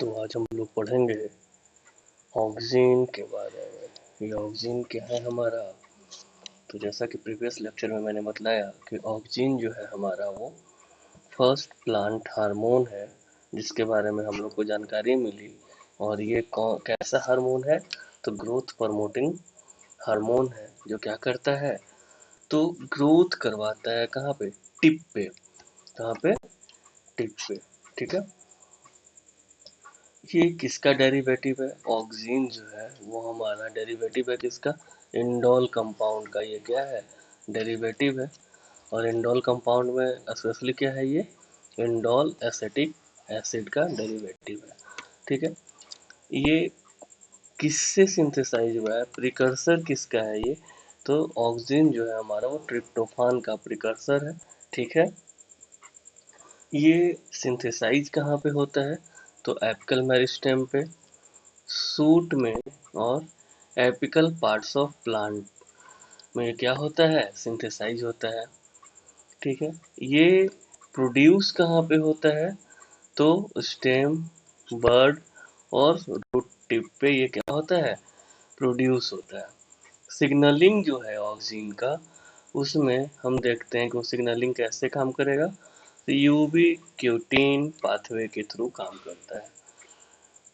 तो आज हम लोग पढ़ेंगे ऑक्सीजन के बारे में। ये ऑक्सीजन क्या है हमारा। तो जैसा कि प्रीवियस लेक्चर में मैंने बताया कि ऑक्सीजन जो है हमारा वो फर्स्ट प्लांट हार्मोन है, जिसके बारे में हम लोग को जानकारी मिली। और ये कैसा हार्मोन है, तो ग्रोथ प्रमोटिंग हार्मोन है, जो क्या करता है तो ग्रोथ करवाता है। कहाँ पे? टिप पे। कहाँ पे? टिप पे। ठीक है। ये किसका डेरिवेटिव है? ऑक्सीजन जो है वो हमारा डेरिवेटिव है किसका? इंडोल कंपाउंड का। ये क्या है? डेरिवेटिव है। और इंडोल कंपाउंड में स्पेशली क्या है? ये इंडोल एसिटिक एसिड का डेरिवेटिव है। ठीक है। ये किससे सिंथेसाइज हुआ है? प्रिकर्सर किसका है ये? तो ऑक्सीजन जो है हमारा वो ट्रिप्टोफान का प्रिकर्सर है। ठीक है। ये सिंथेसाइज कहाँ पे होता है? तो एपिकल मेरिस्टेम पे, सूट में और एपिकल पार्ट्स ऑफ प्लांट में क्या होता है? सिंथेसाइज होता है। ठीक है। ये प्रोड्यूस कहाँ पे होता है? तो स्टेम, बर्ड और रूट टिप पे ये क्या होता है? प्रोड्यूस होता है। सिग्नलिंग जो है ऑक्सीजन का, उसमें हम देखते हैं कि वो सिग्नलिंग कैसे काम करेगा। तो यूबी क्यूटीन पाथवे के थ्रू काम करता है।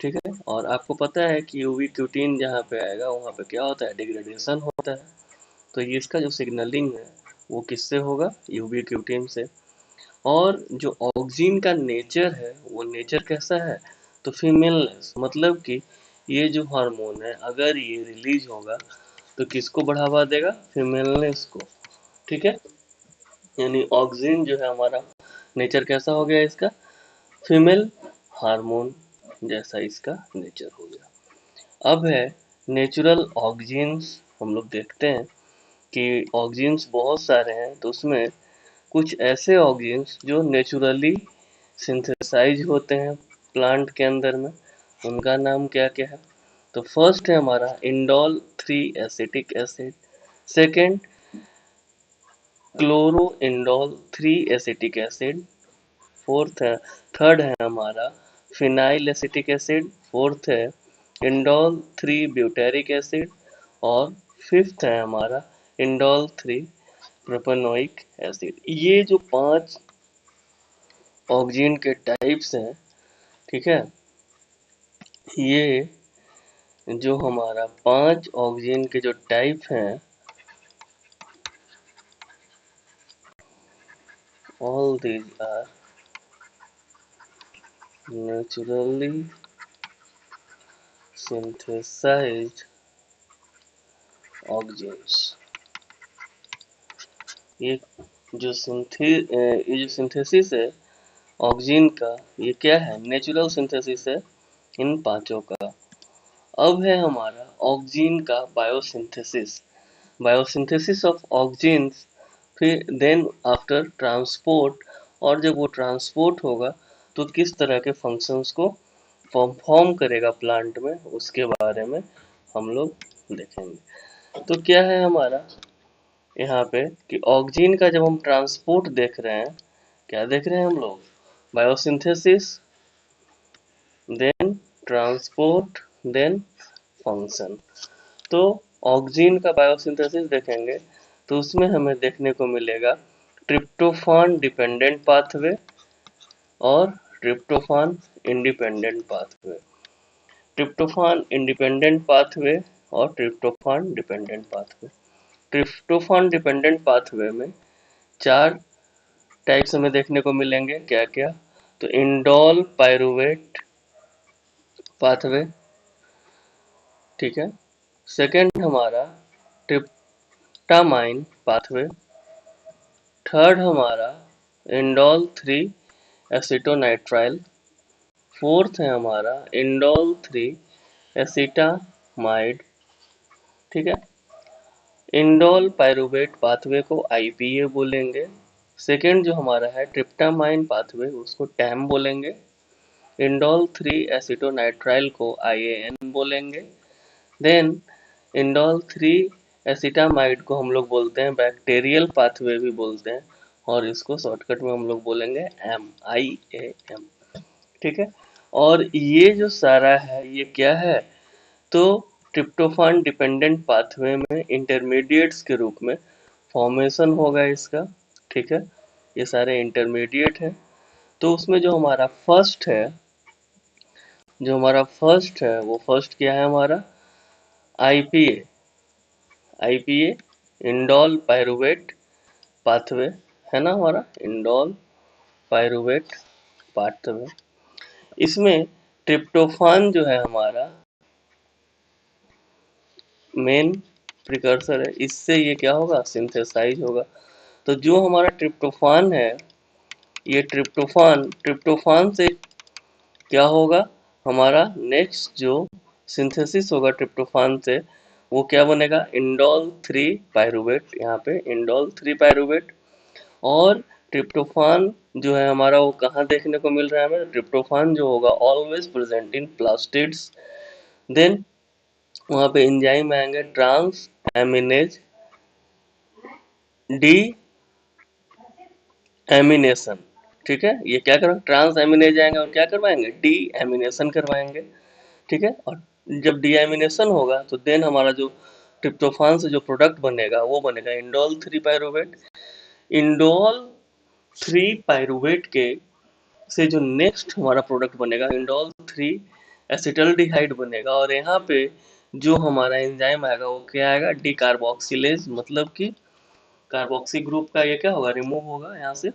ठीक है। और आपको पता है कि यूवी क्यूटीन जहाँ पे आएगा वहाँ पे क्या होता है? डिग्रेडेशन होता है। तो ये इसका जो सिग्नलिंग है वो किससे होगा? यूवी क्यूटीन से। और जो ऑक्सीजन का नेचर है वो नेचर कैसा है? तो फीमेलनेस, मतलब कि ये जो हार्मोन है अगर ये रिलीज होगा तो किसको बढ़ावा देगा? फीमेलनेस को। ठीक है। यानी ऑक्सीजन जो है हमारा नेचर कैसा हो गया इसका? फीमेल हार्मोन जैसा इसका नेचर हो गया। अब है नेचुरल ऑक्सीजन्स। हम लोग देखते हैं कि ऑक्सीजन्स बहुत सारे हैं, तो उसमें कुछ ऐसे ऑक्सीजन्स जो नेचुरली सिंथेसाइज होते हैं प्लांट के अंदर में, उनका नाम क्या क्या है? तो फर्स्ट है हमारा indole 3 acetic acid. Second chloro indole 3 acetic acid. Fourth है, थर्ड है हमारा फिनाइल एसिटिक एसिड। फोर्थ है इंडोल 3 ब्यूटेरिक एसिड। और फिफ्थ है हमारा इंडोल 3 प्रोपेनोइक एसिड। ये जो 5 ऑक्सीजन के टाइप्स हैं, ठीक है, ये जो हमारा 5 ऑक्सीजन के जो टाइप हैं, all these are naturally synthesized oxygens. ये जो सिंथेसिस है ऑक्सीजन का, ये क्या है? नेचुरल सिंथेसिस है इन पांचों का। अब है हमारा ऑक्सीजन का बायोसिंथेसिस। बायोसिंथेसिस ऑफ ऑक्सीजन, फिर देन आफ्टर ट्रांसपोर्ट। और जब वो ट्रांसपोर्ट होगा तो किस तरह के फंक्शंस को परफॉर्म करेगा प्लांट में, उसके बारे में हम लोग देखेंगे। तो क्या है हमारा यहाँ पे कि ऑक्सीजन का जब हम ट्रांसपोर्ट देख रहे हैं, क्या देख रहे हैं हम लोग? Biosynthesis, then transport, then function. तो ऑक्सीजन का बायोसिंथेसिस देखेंगे तो उसमें हमें देखने को मिलेगा ट्रिप्टोफान डिपेंडेंट पाथवे और tryptophan independent pathway. Tryptophan independent pathway और tryptophan dependent pathway. Tryptophan dependent pathway में 4 टाइप्स हमें देखने को मिलेंगे। क्या क्या? तो इंडोल पायरुवेट पाथवे, ठीक है। सेकेंड हमारा ट्रिप्टामाइन पाथवे। थर्ड हमारा इंडोल 3 एसिटोनाइट्राइल। फोर्थ है हमारा इंडोल 3 एसिटामाइड, ठीक है। इंडोल पायरुवेट पाथवे को आईपीए बोलेंगे। सेकेंड जो हमारा है ट्रिप्टामाइन पाथवे, उसको टैम बोलेंगे। इंडोल 3 एसिटोनाइट्राइल को आईएएन बोलेंगे। देन इंडोल 3 एसिटामाइड को हम लोग बोलते हैं बैक्टीरियल पाथवे भी बोलते हैं, और इसको शॉर्टकट में हम लोग बोलेंगे MIAM, ठीक है। और ये जो सारा है ये क्या है, तो ट्रिप्टोफान डिपेंडेंट पाथवे में इंटरमीडिएट्स के रूप में फॉर्मेशन होगा इसका, ठीक है। ये सारे इंटरमीडिएट है। तो उसमें जो हमारा फर्स्ट है वो फर्स्ट क्या है हमारा, IPA. IPA indole pyruvate pathway है ना हमारा, इंडोल पायरुवेट पाथवे। इसमें ट्रिप्टोफान जो है हमारा मेन प्रिकर्सर है, इससे ये क्या होगा, सिंथेसाइज होगा। तो जो हमारा ट्रिप्टोफान है, ये ट्रिप्टोफान ट्रिप्टोफान से क्या होगा, हमारा नेक्स्ट जो सिंथेसिस होगा ट्रिप्टोफान से, वो क्या बनेगा, इंडोल 3 पायरुवेट, यहाँ पे इंडोल 3 पायरुवेट। और ट्रिप्टोफान जो है हमारा वो कहाँ देखने को मिल रहा है हमें, ट्रिप्टोफान जो होगा always present in plastids. Then वहाँ पे एंजाइम आएंगे ट्रांस एमिनेज डी एमिनेशन, ठीक है। ये क्या करेंगे, ट्रांस एमिनेज आएंगे और क्या करवाएंगे, डी एमिनेशन करवाएंगे, ठीक है। और जब डी एमिनेशन होगा तो देन हमारा जो ट्रिप्टोफान से जो प्रोडक्ट बनेगा वो बनेगा इंडोल 3 पायरुवेट। इंडोल 3 पायरुवेट के से जो नेक्स्ट हमारा प्रोडक्ट बनेगा इंडोल 3 एसिटल्डिहाइड बनेगा। और यहाँ पे जो हमारा एंजाइम आएगा वो क्या आएगा, डी कार्बोक्सिलेज, मतलब कि कार्बोक्सी ग्रुप का ये क्या होगा, रिमूव होगा यहाँ से।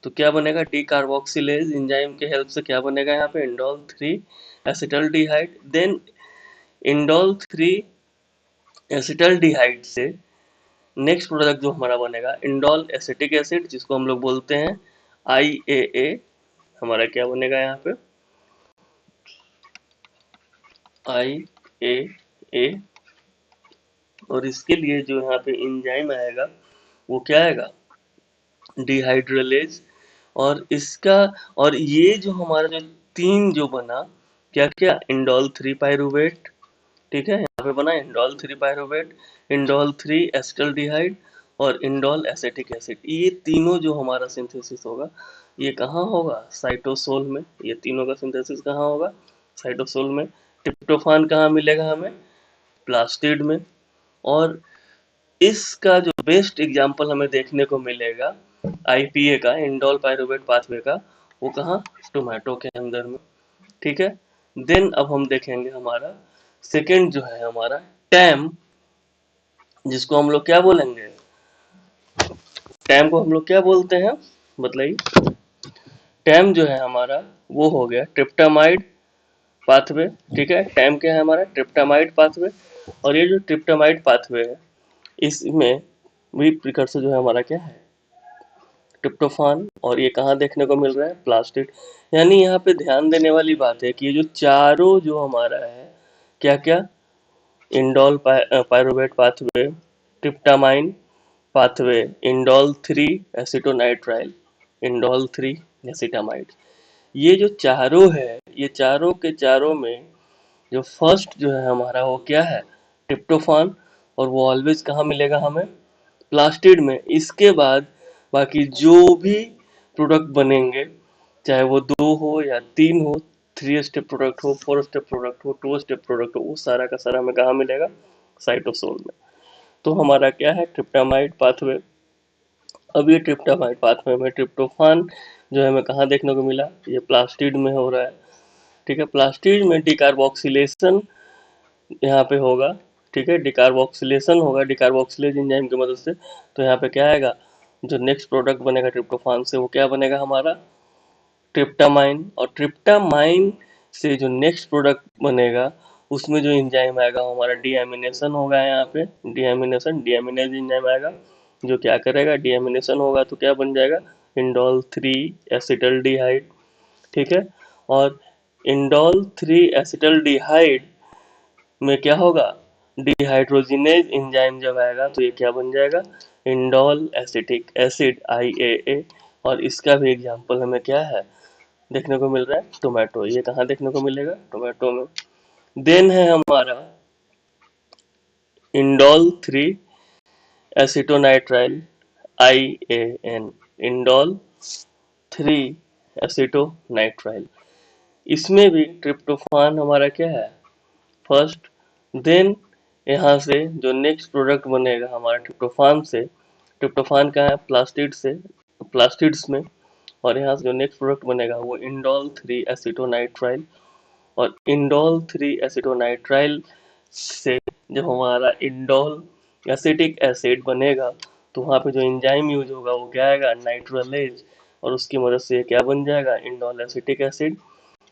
तो क्या बनेगा, डी कार्बोक्सिलेज एंजाइम के हेल्प से क्या बनेगा यहाँ पे, indole 3 acetaldehyde. Then indole 3 acetaldehyde से नेक्स्ट प्रोडक्ट जो हमारा बनेगा इंडोल एसिटिक एसिड, जिसको हम लोग बोलते हैं IAA। हमारा क्या बनेगा यहाँ पे, IAA। और इसके लिए जो यहाँ पे एंजाइम आएगा वो क्या आएगा, डिहाइड्रोलेज। और इसका, और ये जो हमारा जो तीन जो बना, क्या क्या, इंडोल 3 पायरुवेट, ठीक है, यहाँ पे बना इंडोल 3 पायरुवेट, इंडोल 3 एसिटल्डिहाइड और इंडोल एसिटिक एसिड। ये तीनों जो हमारा सिंथेसिस होगा ये कहाँ होगा, साइटोसोल में। ये तीनों का सिंथेसिस कहाँ होगा, साइटोसोल में। ट्रिप्टोफान कहाँ मिलेगा हमें, प्लास्टिड में। और इसका जो बेस्ट एग्जाम्पल हमें देखने को मिलेगा आईपीए का, इंडोल पायरुवेट पाथवे का, वो कहाँ, टोमेटो के अंदर में, ठीक है। देन अब हम देखेंगे हमारा सेकंड जो है हमारा टैम, जिसको हम लोग क्या बोलेंगे, टैम को हम लोग क्या बोलते हैं, बताइए। टैम जो है हमारा वो हो गया ट्रिप्टामाइड पाथवे, ठीक है। टैम क्या है हमारा, ट्रिप्टामाइड पाथवे। और ये जो ट्रिप्टामाइड पाथवे है इसमें भी प्रिकर्सर जो है हमारा क्या है, ट्रिप्टोफान। और ये कहाँ देखने को मिल रहा है, प्लास्टिड। यानी यहाँ पे ध्यान देने वाली बात है कि ये जो चारों जो हमारा है, क्या क्या, indole pyruvate pathway, tryptamine pathway, indole 3 acetonitrile, indole 3 acetamide. ये जो चारों है, ये चारों के चारों में जो फर्स्ट जो है हमारा वो क्या है, ट्रिप्टोफान। और वो ऑलवेज कहाँ मिलेगा हमें, प्लास्टिड में। इसके बाद बाकी जो भी प्रोडक्ट बनेंगे, चाहे वो 2 हो या 3 हो, 3 स्टेप प्रोडक्ट हो, 4 स्टेप प्रोडक्ट हो, 2 स्टेप प्रोडक्ट हो, वो सारा का सारा हमें कहाँ मिलेगा, साइटोसोल में। तो हमारा क्या है, ट्रिप्टामाइड पाथवे। अब ये ट्रिप्टामाइड पाथवे में ट्रिप्टोफान जो है हमें कहाँ देखने को मिला, ये प्लास्टिड में हो रहा है, ठीक है। प्लास्टिड में डिकार्बोक्सिलेशन यहाँ पे होगा, ठीक है, डिकार्बोक्सिलेशन होगा डिकार्बोक्सिलेज एंजाइम की मदद से। तो यहाँ पे क्या आएगा, जो नेक्स्ट प्रोडक्ट बनेगा ट्रिप्टोफान से वो क्या बनेगा हमारा, ट्रिप्टामाइन। और ट्रिप्टामाइन से जो नेक्स्ट प्रोडक्ट बनेगा उसमें जो एंजाइम आएगा वो हमारा डीएमिनेशन होगा। यहाँ पे डीएमिनेशन, डीएमिनेज एंजाइम आएगा जो क्या करेगा, डीएमिनेशन होगा तो क्या बन जाएगा, इंडोल 3 एसिटल्डिहाइड, ठीक है। और इंडोल 3 एसिटल्डिहाइड में क्या होगा, डिहाइड्रोजिनेज एंजाइम जब आएगा तो ये क्या बन जाएगा, इंडोल एसिटिक एसिड IAA। और इसका भी एग्जांपल हमें क्या है देखने को मिल रहा है, टोमेटो। ये कहाँ देखने को मिलेगा, टोमेटो में। देन है हमारा इंडोल 3 एसिटोनाइट्राइल IAN, इंडोल 3 एसिटोनाइट्राइल। इसमें भी ट्रिप्टोफान हमारा क्या है फर्स्ट, देन यहाँ से जो नेक्स्ट प्रोडक्ट बनेगा हमारा ट्रिप्टोफान से, ट्रिप्टोफान का है प्लास्टिड से, प्लास्टिड्स में, और यहाँ से जो नेक्स्ट प्रोडक्ट बनेगा वो इंडोल 3 एसिटोनाइट्राइल, और इंडोल 3 एसिटोनाइट्राइल से जब हमारा इंडोल एसिटिक एसिड बनेगा तो वहाँ पे जो एंजाइम यूज होगा वो क्या आएगा नाइट्रोलेज, और उसकी मदद से क्या बन जाएगा इंडोल एसिटिक एसिड।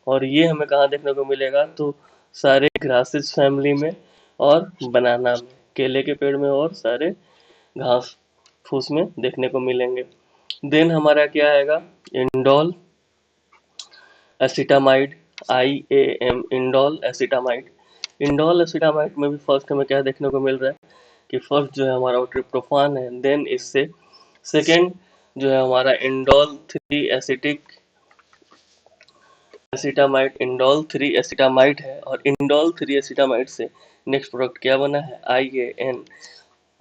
और ये हमें कहाँ देखने को मिलेगा तो सारे ग्रासेस फैमिली में और बनाना में, केले के पेड़ में और सारे घास फूस में देखने को मिलेंगे। देन हमारा क्या आएगा indole acetamide, IAM indole acetamide. Indole acetamide में भी फर्स्ट हमें क्या देखने को मिल रहा है कि फर्स्ट जो है हमारा वो ट्रिप्टोफान है, देन इससे सेकेंड जो है हमारा इंडोल 3 एसिटामाइड, इंडोल 3 एसिटामाइड है, और इंडोल 3 एसिटामाइड से नेक्स्ट प्रोडक्ट क्या बना है IAN,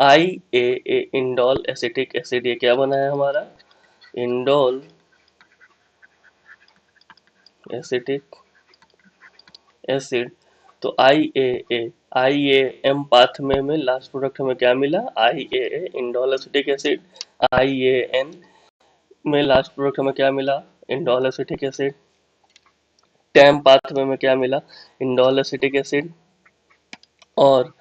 IAA indole acetic acid. ये क्या बना है हमारा इंडोल एसिटिक एसिड। तो IAA, IAM पाथवे में लास्ट प्रोडक्ट हमें क्या मिला IAA indole acetic acid. IAN में लास्ट प्रोडक्ट हमें क्या मिला indole acetic acid. Time pathway में क्या मिला इंडोल एसिटिक एसिड। और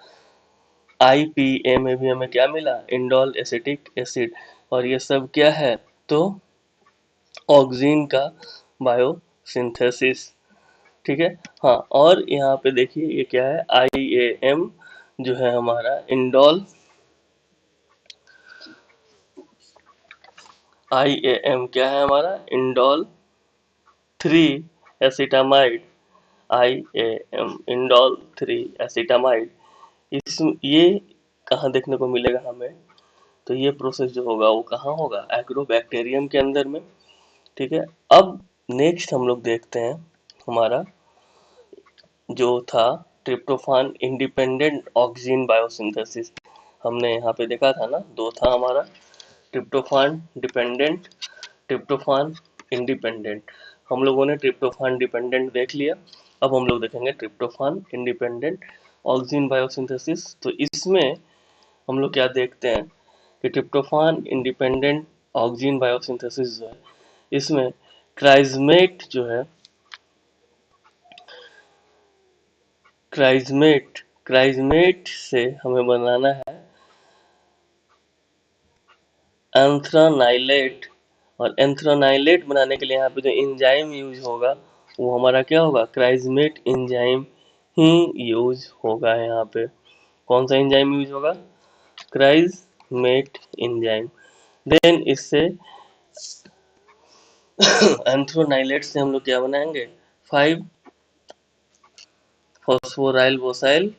IPA में भी हमें क्या मिला इंडोल एसिटिक एसिड। और ये सब क्या है तो ऑक्सीन का बायोसिंथेसिस, ठीक है। हाँ, और यहाँ पे देखिए ये क्या है IAM जो है हमारा इंडोल, IAM क्या है हमारा indole 3 acetamide, IAM indole 3 acetamide. इस ये कहाँ देखने को मिलेगा हमें तो ये प्रोसेस जो होगा वो कहाँ होगा एग्रोबैक्टीरियम के अंदर में, ठीक है। अब नेक्स्ट हम लोग देखते हैं हमारा जो था ट्रिप्टोफान इंडिपेंडेंट ऑक्सीजन बायोसिंथेसिस। हमने यहाँ पे देखा था ना दो था हमारा ट्रिप्टोफान डिपेंडेंट, ट्रिप्टोफान इंडिपेंडेंट। हम लोगों ने ट्रिप्टोफान डिपेंडेंट देख लिया, अब हम लोग देखेंगे ट्रिप्टोफान इंडिपेंडेंट ऑक्सीजन बायोसिंथेसिस। तो इसमें हम लोग क्या देखते हैं कि ट्रिप्टोफान इंडिपेंडेंट ऑक्सीजन बायोसिंथेसिस जो है इसमें क्राइजमेट जो है, क्राइजमेट से हमें बनाना है एंथ्रानाइलेट। और एंथ्रानाइलेट बनाने के लिए यहाँ पे जो एंजाइम यूज होगा वो हमारा क्या होगा क्राइजमेट एंजाइम ही यूज होगा। यहाँ पे कौन सा एंजाइम यूज होगा क्राइजमेट एंजाइम। देन इससे एंथ्रोनाइलेट से हम लोग क्या बनाएंगे 5 फॉस्फोराइल वोसाइल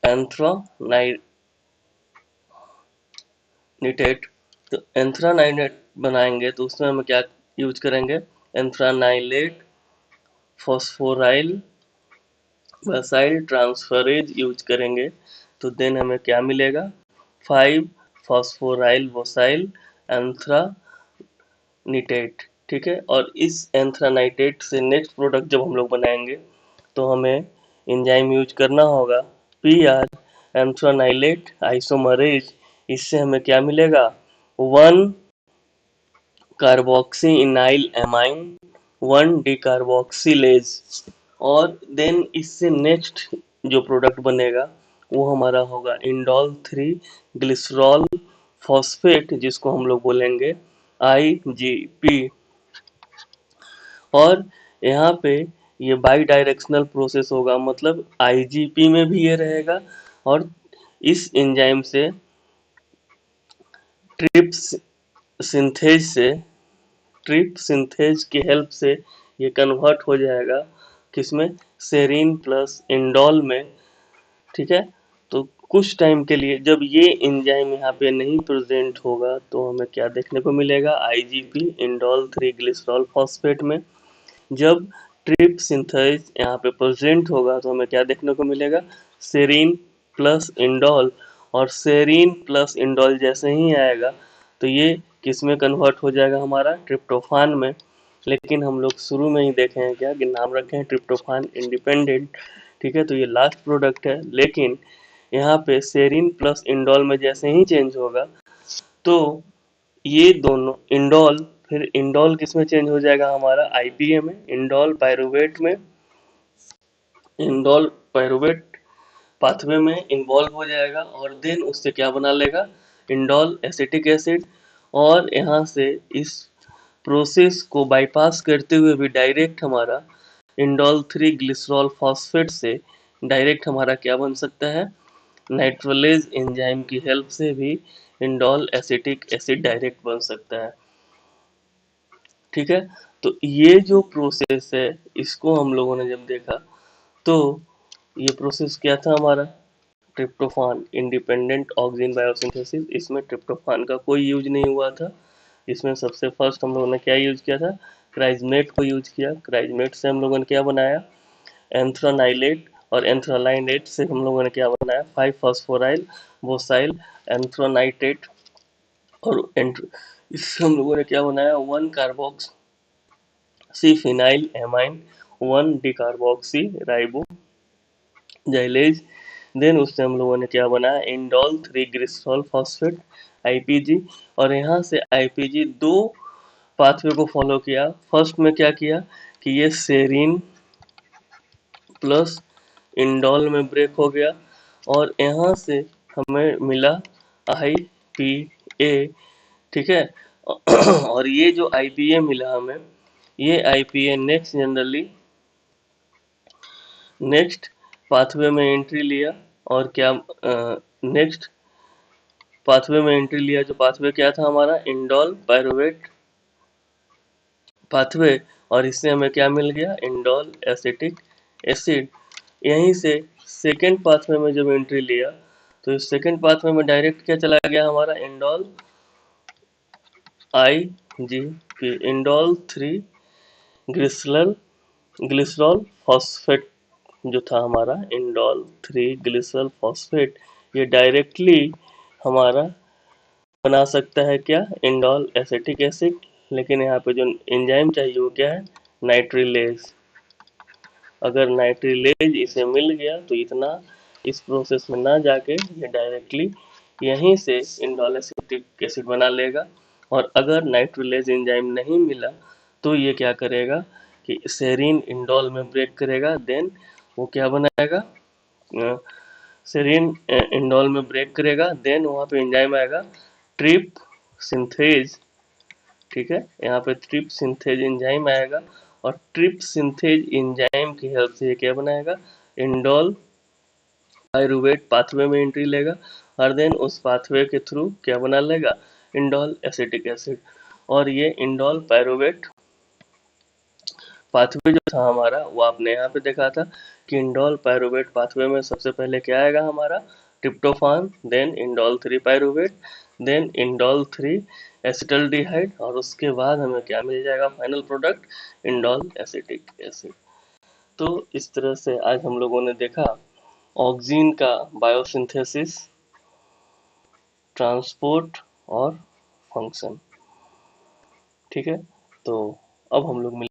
एंथ्रानाइट निटेट। तो एंथ्रानाइलेट बनाएंगे तो उसमें हम क्या यूज करेंगे एंथ्रानाइलेट फॉस्फोराइल वसाइल ट्रांसफरेज यूज करेंगे। तो देन हमें क्या मिलेगा 5 फॉस्फोराइल वसाइल एंथ्रानिटेट, ठीक है। और इस एंथ्रानाइटेट से नेक्स्ट प्रोडक्ट जब हम लोग बनाएंगे तो हमें एंजाइम यूज करना होगा PR एंथ्रानाइलेट आइसोमरेज। इससे हमें क्या मिलेगा 1 कार्बोक्सी इनाइल एमाइन 1 डिकार्बोक्सिलेज। और देन इससे नेक्स्ट जो प्रोडक्ट बनेगा वो हमारा होगा इंडोल 3 ग्लिसरॉल फॉस्फेट, जिसको हम लोग बोलेंगे IGP। और यहाँ पे ये बाई डायरेक्शनल प्रोसेस होगा, मतलब IGP में भी ये रहेगा और इस एंजाइम से ट्रिप्स सिंथेज से ट्रिप सिंथेज की हेल्प से ये कन्वर्ट हो जाएगा किसमें सेरीन प्लस इंडोल में, ठीक है। तो कुछ टाइम के लिए जब ये एंजाइम यहाँ पे नहीं प्रेजेंट होगा तो हमें क्या देखने को मिलेगा IGP इंडोल 3 ग्लिसरॉल फॉस्फेट में। जब ट्रिप सिंथेज यहाँ पे प्रेजेंट होगा तो हमें क्या देखने को मिलेगा सेरीन प्लस इंडोल। और सेरीन प्लस इंडोल जैसे ही आएगा तो ये किस में कन्वर्ट हो जाएगा हमारा ट्रिप्टोफान में। लेकिन हम लोग शुरू में ही देखे हैं क्या कि नाम रखे हैं ट्रिप्टोफान इंडिपेंडेंट, ठीक है। तो ये लास्ट प्रोडक्ट है, लेकिन यहाँ पे सेरीन प्लस इंडोल में जैसे ही चेंज होगा तो ये दोनों इंडोल, फिर इंडोल किस में चेंज हो जाएगा हमारा, आईपीए में, इंडोल पायरुवेट में, इंडोल पायरुवेट पाथवे में इन्वॉल्व हो जाएगा और देन उससे क्या बना लेगा, इंडोल एसिटिक एसिड। और यहाँ से इस प्रोसेस को बाईपास करते हुए भी डायरेक्ट हमारा इंडोल 3 ग्लिसरॉल फॉस्फेट से डायरेक्ट हमारा क्या बन सकता है, नाइट्रोलेज एंजाइम की हेल्प से भी इंडोल एसिटिक एसिड डायरेक्ट बन सकता है, ठीक है। तो ये जो प्रोसेस है इसको हम लोगों ने जब देखा तो ये प्रोसेस क्या था हमारा, ट्रिप्टोफान इंडिपेंडेंट ऑक्सिन बायोसिंथेसिस। इसमें ट्रिप्टोफान का कोई यूज नहीं हुआ था। इसमें सबसे फर्स्ट हम लोगों ने क्या यूज किया था, क्राइजमेट को यूज किया। क्राइजमेट से हम लोगों ने क्या बनाया, एंथ्रानाइलेट, और एंथ्रानाइलेट से हम लोगों ने क्या बनाया, 5 फॉस्फोराइल वोसाइल एंथ्रानाइटेट। और इससे हम लोगों ने क्या बनाया, 1 carboxy phenyl amine 1 decarboxy ribo xylase. Then उससे हम लोगों ने क्या बनाया, इंडोल 3 ग्लिसरॉल फॉस्फेट आईपीजी। और यहाँ से आईपीजी दो पाथवे को फॉलो किया। फर्स्ट में क्या किया कि ये सेरीन प्लस इंडोल में ब्रेक हो गया और यहाँ से हमें मिला आई पी ए, ठीक है। और ये जो आई पी ए मिला हमें, ये I P A next pathway में एंट्री लिया। और क्या नेक्स्ट पाथवे में एंट्री लिया, जो पाथवे क्या था हमारा, इंडोल पायरुवेट पाथवे। और इससे हमें क्या मिल गया, इंडोल एसिटिक एसिड। यहीं से सेकेंड पाथवे में जब एंट्री लिया तो इस सेकेंड पाथवे में डायरेक्ट क्या चला गया हमारा, indole I G P, indole 3 glycerol glycerol phosphate जो था हमारा, इंडोल 3 ग्लिसरल फॉस्फेट, ये डायरेक्टली हमारा बना सकता है क्या, इंडोल एसिटिक एसिड। लेकिन यहाँ पे जो एंजाइम चाहिए वो क्या है, नाइट्रिलेज। अगर नाइट्रिलेज इसे मिल गया तो इतना इस प्रोसेस में ना जाके ये डायरेक्टली यहीं से इंडोल एसिटिक एसिड बना लेगा। और अगर नाइट्रिलेज एंजाइम नहीं मिला तो ये क्या करेगा कि सेरीन इंडोल में ब्रेक करेगा, देन वो क्या बनाएगा, सेरीन इंडोल में ब्रेक करेगा, देन वहाँ पे एंजाइम आएगा ट्रिप सिंथेज, ठीक है। यहाँ पे ट्रिप सिंथेज एंजाइम आएगा और ट्रिप सिंथेज एंजाइम की हेल्प से ये क्या बनाएगा, इंडोल पायरुवेट पाथवे में एंट्री लेगा और देन उस पाथवे के थ्रू क्या बना लेगा, इंडोल एसिटिक एसिड। और ये इंडोल पायरुवेट पाथवे जो था हमारा वो आपने यहाँ पे देखा था कि इंडोल पायरुवेट पाथवे में सबसे पहले क्या आएगा हमारा, tryptophan, then indole 3 pyruvate, then indole 3 acetaldehyde, और उसके बाद हमें क्या मिल जाएगा final product, indole acetic acid. तो इस तरह से आज हम लोगों ने देखा ऑक्सीन का बायोसिंथेसिस, ट्रांसपोर्ट और फंक्शन, ठीक है। तो अब हम लोग